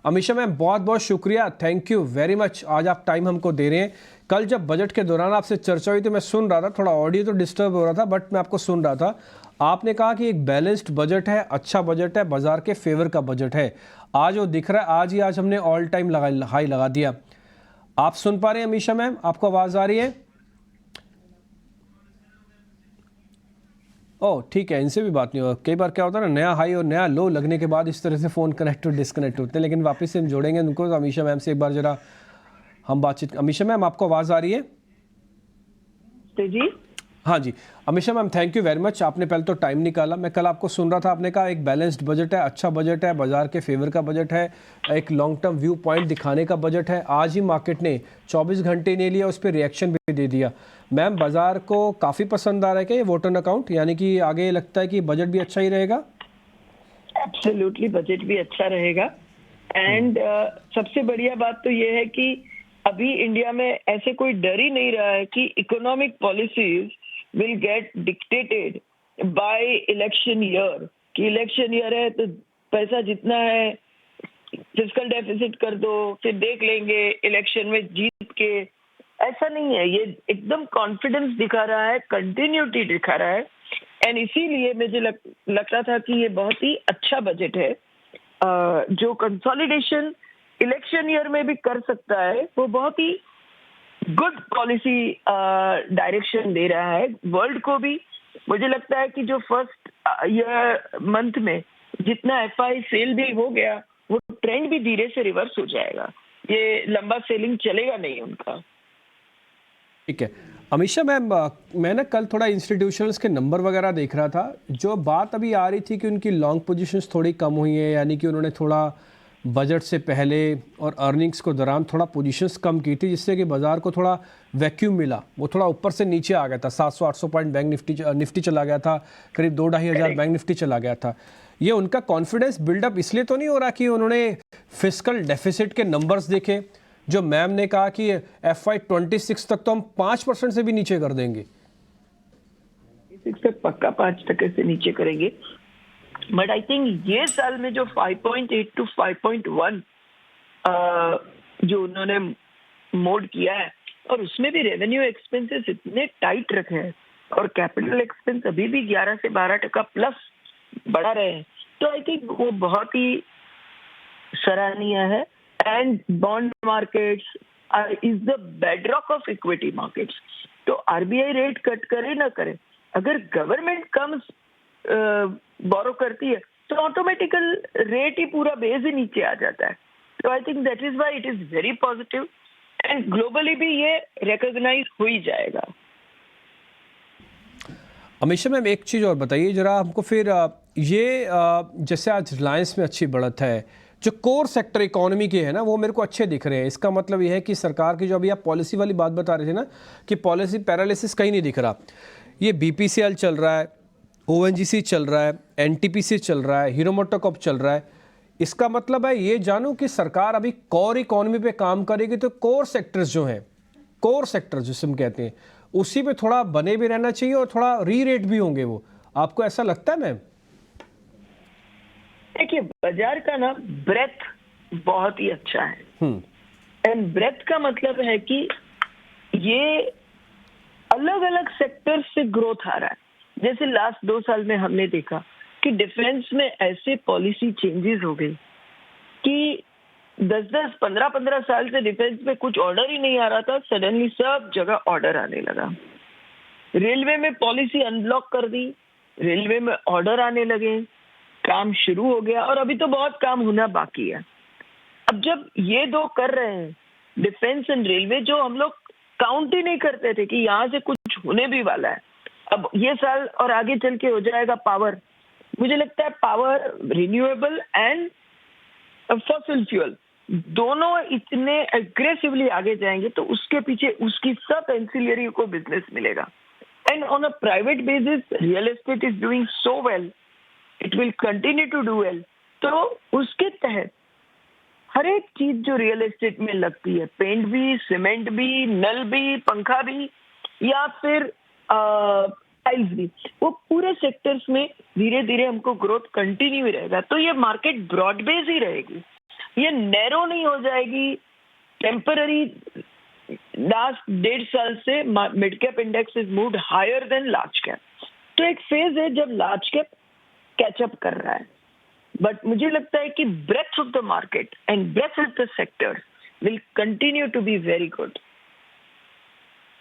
Amisha ma'am, बहुत बहुत शुक्रिया, थैंक यू वेरी मच, आज आप टाइम हमको दे रहे हैं। कल जब बजट के दौरान आपसे चर्चा हुई तो मैं सुन रहा था, थोड़ा ऑडियो तो डिस्टर्ब हो रहा था बट मैं आपको सुन रहा था। आपने कहा कि एक बैलेंस्ड बजट है, अच्छा बजट है, बाजार के फेवर का बजट है। आज वो दिख रहा है, आज हमने ऑल टाइम हाई लगा दिया। आप सुन पा रहे हैं अमीषा मैम, आपको आवाज़ आ रही है? ओह ठीक है, इनसे भी बात नहीं होगा। कई बार क्या होता है ना, नया हाई और नया लो लगने के बाद इस तरह से फ़ोन कनेक्ट और डिस्कनेक्ट होते हैं, लेकिन वापस से हम जोड़ेंगे उनको। तो अमीषा मैम से एक बार ज़रा हम बातचीत। अमीषा मैम, आपको आवाज़ आ रही है? जी हाँ जी। Amisha ma'am, thank you very much, आपने पहले तो टाइम निकाला। मैं कल आपको सुन रहा था, आपने कहा एक बैलेंस्ड बजट है, अच्छा बजट है, बाजार के फेवर का बजट है, एक लॉन्ग टर्म व्यू पॉइंट दिखाने का बजट है। आज ही मार्केट ने 24 घंटे नहीं लिया, उस पर रिएक्शन भी दे दिया। मैम, बाजार को काफ़ी पसंद आ रहा है क्या ये वोट ऑन अकाउंट? यानी कि आगे लगता है कि बजट भी अच्छा ही रहेगा? एब्सोल्युटली, बजट भी अच्छा रहेगा। एंड सबसे बढ़िया बात तो ये है कि अभी इंडिया में ऐसे कोई डर ही नहीं रहा है कि economic policies will get dictated by election year. कि इलेक्शन ईयर है तो पैसा जितना है फिस्कल डेफिसिट कर दो, फिर देख लेंगे इलेक्शन में जीत के। ऐसा नहीं है, ये एकदम कॉन्फिडेंस दिखा रहा है, कंटिन्यूटी दिखा रहा है। एंड इसीलिए मुझे लग रहा था कि ये बहुत ही अच्छा बजट है। जो कंसोलिडेशन इलेक्शन ईयर में भी कर सकता है, वो बहुत ही गुड पॉलिसी डायरेक्शन दे रहा है वर्ल्ड को भी। मुझे लगता है कि जो फर्स्ट ईयर मंथ में जितना एफआई सेल भी हो गया, वो ट्रेंड भी धीरे से रिवर्स हो जाएगा। ये लंबा सेलिंग चलेगा नहीं उनका। ठीक है अमीषा मैम, मैं ना कल थोड़ा इंस्टीट्यूशंस के नंबर वगैरह देख रहा था। जो बात अभी आ रही थी कि उनकी लॉन्ग पोजीशंस थोड़ी कम हुई हैं, यानी कि उन्होंने थोड़ा बजट से पहले और अर्निंग्स को दौरान थोड़ा पोजीशंस कम की थी, जिससे कि बाजार को थोड़ा वैक्यूम मिला। वो थोड़ा ऊपर से नीचे आ गया था, 700-800 पॉइंट बैंक निफ्टी चला गया था, करीब 2-2,500 बैंक निफ्टी चला गया था। ये उनका कॉन्फिडेंस बिल्डअप इसलिए तो नहीं हो रहा कि उन्होंने फिस्कल डेफिसिट के नंबर्स देखे, जो मैम ने कहा कि FY26 तक तो हम 5% से भी नीचे कर देंगे। से पक्का 5% से नीचे करेंगे। बट आई थिंक ये साल में जो 5.8 to 5.1 जो उन्होंने मोड किया है, और उसमें भी रेवेन्यू एक्सपेंसेस इतने टाइट रखे हैं और कैपिटल एक्सपेंस अभी भी 11 से 12% प्लस बढ़ा रहे हैं, तो आई थिंक वो बहुत ही सराहनीय है। And bond markets is the bedrock of equity markets. तो आरबीआई रेट कट करे ना करे, अगर गवर्नमेंट कम बोरो करती है तो ऑटोमेटिकल रेट ही पूरा बेस ही नीचे आ जाता है। तो I think that is why it is very positive, and globally भी ये रिकॉग्नाइज हो ही जाएगा। अमीषा मैम, एक चीज़ और बताइए जरा हमको फिर, ये जैसे आज रिलायंस में अच्छी बढ़त है, जो कोर सेक्टर इकोनॉमी के हैं ना, वो मेरे को अच्छे दिख रहे हैं। इसका मतलब ये है कि सरकार की जो अभी आप पॉलिसी वाली बात बता रहे थे ना, कि पॉलिसी पैरालिसिस कहीं नहीं दिख रहा। ये BPCL चल रहा है, ONGC चल रहा है, NTPC चल रहा है, हीरो मोटोकॉर्प चल रहा है। इसका मतलब है ये जानूं कि सरकार अभी कोर इकोनॉमी पे काम करेगी, तो कोर सेक्टर्स जो हैं, कोर सेक्टर्स जिसे हम कहते हैं, उसी पे थोड़ा बने भी रहना चाहिए और थोड़ा री रेट भी होंगे वो। आपको ऐसा लगता है मैम? देखिए, बाजार का ना ब्रेथ बहुत ही अच्छा है। एंड ब्रेथ का मतलब है कि ये अलग अलग सेक्टर से ग्रोथ आ रहा है। जैसे लास्ट 2 साल में हमने देखा कि डिफेंस में ऐसे पॉलिसी चेंजेस हो गई कि 10-10, 15-15 साल से डिफेंस में कुछ ऑर्डर ही नहीं आ रहा था, सडनली सब जगह ऑर्डर आने लगा। रेलवे में पॉलिसी अनब्लॉक कर दी, रेलवे में ऑर्डर आने लगे, काम शुरू हो गया, और अभी तो बहुत काम होना बाकी है। अब जब ये दो कर रहे हैं, डिफेंस एंड रेलवे, जो हम लोग काउंट ही नहीं करते थे कि यहाँ से कुछ होने भी वाला है, अब ये साल और आगे चल के हो जाएगा पावर। मुझे लगता है power, renewable and fossil fuel दोनों इतने एग्रेसिवली आगे जाएंगे, तो उसके पीछे उसकी सब एंसिलरी को बिजनेस मिलेगा। And on a private basis, real estate is doing so well, it will continue to do well. तो उसके तहत हर एक चीज जो रियल एस्टेट में लगती है, पेंट भी, सीमेंट भी, नल भी, पंखा भी, या फिर टाइल्स भी, वो पूरे सेक्टर्स में धीरे धीरे हमको ग्रोथ कंटिन्यू रहेगा। तो ये मार्केट ब्रॉड बेस ही रहेगी। ये नैरो नहीं हो जाएगी टेम्पररी। लास्ट 1.5 साल से mid cap index is moved higher than large cap. तो एक फेज है जब लार्ज कैप कैचअप कर रहा है, बट मुझे लगता है कि breath of the market and breath of the sector will continue to be very good.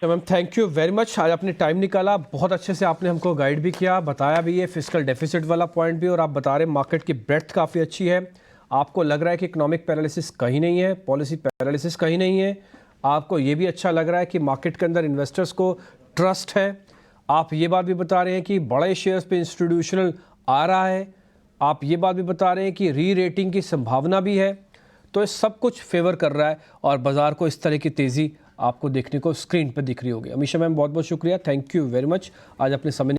Ma'am thank you very much, आज आपने टाइम निकाला, बहुत अच्छे से आपने हमको गाइड भी किया, बताया भी है फिस्कल डेफिसिट वाला पॉइंट भी, और आप बता रहे हैं मार्केट की ब्रेथ काफ़ी अच्छी है। आपको लग रहा है कि इकोनॉमिक पैरालिसिस कहीं नहीं है, पॉलिसी पैरालिसिस कहीं नहीं है। आपको ये भी अच्छा लग रहा है कि मार्केट के अंदर इन्वेस्टर्स को ट्रस्ट है। आप ये बात भी बता रहे हैं कि बड़े शेयर्स पे इंस्टीट्यूशनल आ रहा है। आप ये बात भी बता रहे हैं कि री रेटिंग की संभावना भी है। तो ये सब कुछ फेवर कर रहा है और बाज़ार को इस तरह की तेज़ी आपको देखने को स्क्रीन पर दिख रही होगी। अमीषा मैम बहुत बहुत शुक्रिया, थैंक यू वेरी मच, आज अपने समय